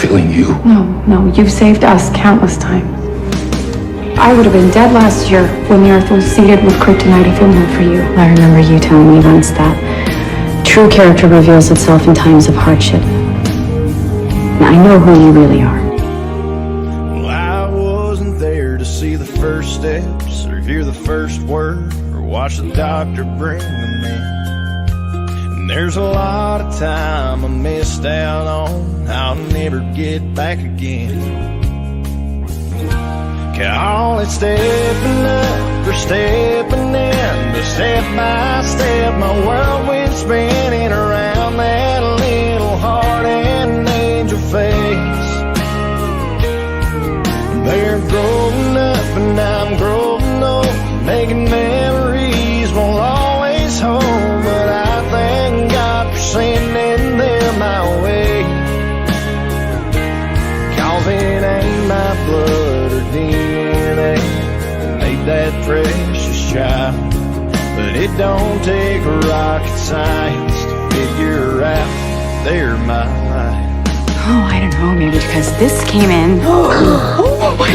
failing you. No, you've saved us countless times. I would have been dead last year when the Earth was seeded with kryptonite if it weren't for you. I remember you telling me once that true character reveals itself in times of hardship. Now, I know who you really are. Well, I wasn't there to see the first steps, or hear the first word, or watch the doctor bring them in. And there's a lot of time I missed out on, I'll never get back again. Call it stepping up or stepping in, but step by step my world went spinning around that little heart and angel face. They're growing up and I'm growing old, making memories won't always hold, but I thank God for sending them my way. 'Cause it ain't my blood or DNA that made that precious child, but it don't take rocket science to figure out they're my life. Oh, I don't know, maybe because this came in. Oh my